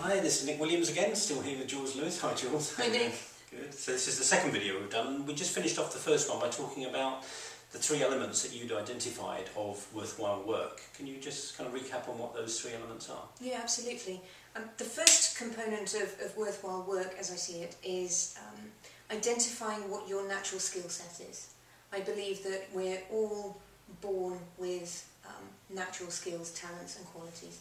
Hi, this is Nick Williams again, still here with Joolz Lewis. Hi Joolz. Hi Nick. Good. So this is the second video we've done. We just finished off the first one by talking about the three elements that you'd identified of worthwhile work. Can you just kind of recap on what those three elements are? Yeah, absolutely. The first component of worthwhile work, as I see it, is identifying what your natural skill set is. I believe that we're all born with natural skills, talents and qualities.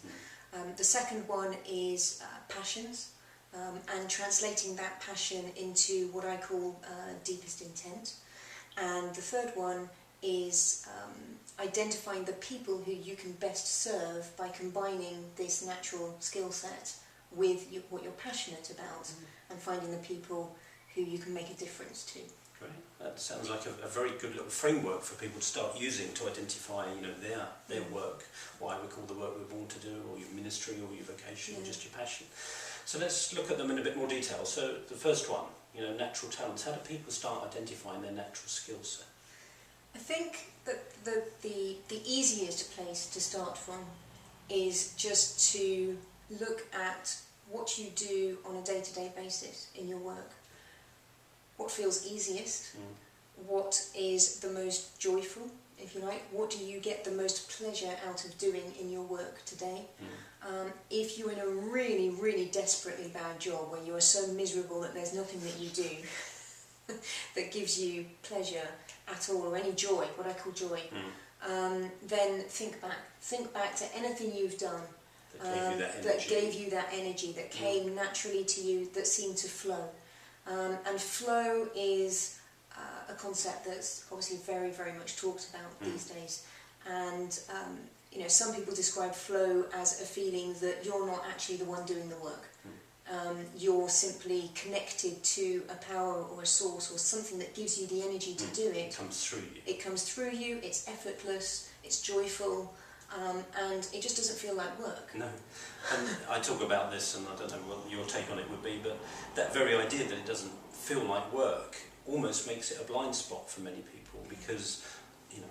The second one is passions, and translating that passion into what I call deepest intent. And the third one is identifying the people who you can best serve by combining this natural skill set with what you're passionate about, and finding the people who you can make a difference to. Great. That sounds like a very good little framework for people to start using to identify, their work, what I would call the work we're born to do, or your ministry, or your vocation, or just your passion. So let's look at them in a bit more detail. So the first one, natural talents. How do people start identifying their natural skill set? I think that the easiest place to start from is just to look at what you do on a day-to-day basis in your work. What feels easiest, what is the most joyful, if you like, what do you get the most pleasure out of doing in your work today. If you're in a really, really desperately bad job where you are so miserable that there's nothing that you do that gives you pleasure at all, or any joy, what I call joy, then think back to anything you've done that gave you that energy, that came naturally to you, that seemed to flow. And flow is a concept that's obviously very, very much talked about these days. And some people describe flow as a feeling that you're not actually the one doing the work. You're simply connected to a power or a source or something that gives you the energy to do it. It comes through you. It comes through you, it's effortless, it's joyful, and it just doesn't feel like work. No. And I talk about this, and I don't know what your take on it would be, but that very idea that it doesn't feel like work almost makes it a blind spot for many people, because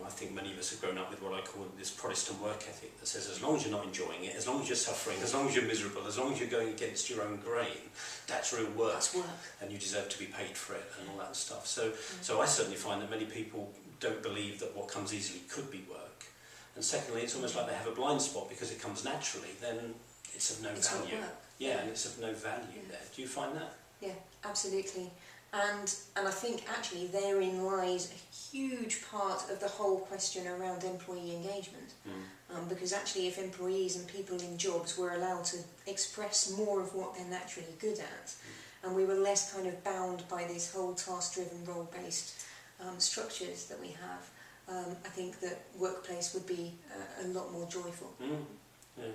I think many of us have grown up with what I call this Protestant work ethic that says as long as you're not enjoying it, as long as you're suffering, as long as you're miserable, as long as you're going against your own grain, that's real work. That's work. And you deserve to be paid for it and all that stuff. So I certainly find that many people don't believe that what comes easily could be work. And secondly, it's almost like they have a blind spot because it comes naturally, then it's of no value. Yeah, and it's of no value there. Do you find that? Yeah, absolutely. And I think actually therein lies a huge part of the whole question around employee engagement. Because actually if employees and people in jobs were allowed to express more of what they're naturally good at, and we were less kind of bound by this whole task-driven, role-based structures that we have, I think that workplace would be a lot more joyful. Yeah,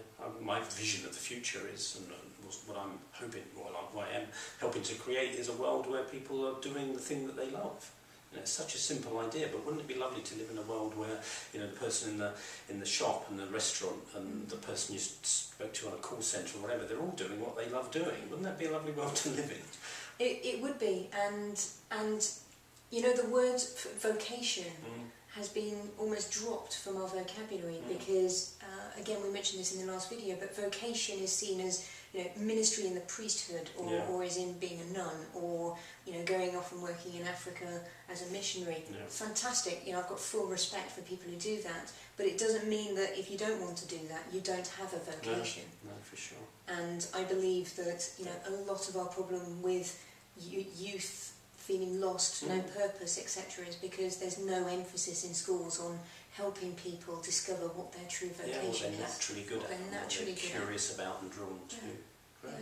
my vision of the future is, and what I'm hoping, what I am helping to create, is a world where people are doing the thing that they love. It's such a simple idea, but wouldn't it be lovely to live in a world where the person in the shop and the restaurant and the person you spoke to on a call centre or whatever, they're all doing what they love doing? Wouldn't that be a lovely world to live in? It would be, and the word vocation has been almost dropped from our vocabulary because, again, we mentioned this in the last video, but vocation is seen as ministry in the priesthood, or as in being a nun, or going off and working in Africa as a missionary. Fantastic, I've got full respect for people who do that, but it doesn't mean that if you don't want to do that, you don't have a vocation. No, for sure. And I believe that a lot of our problem with youth feeling lost, no purpose, etc., is because there's no emphasis in schools on helping people discover what their true vocation is. What they're naturally good at, what they're curious about and drawn to. Great.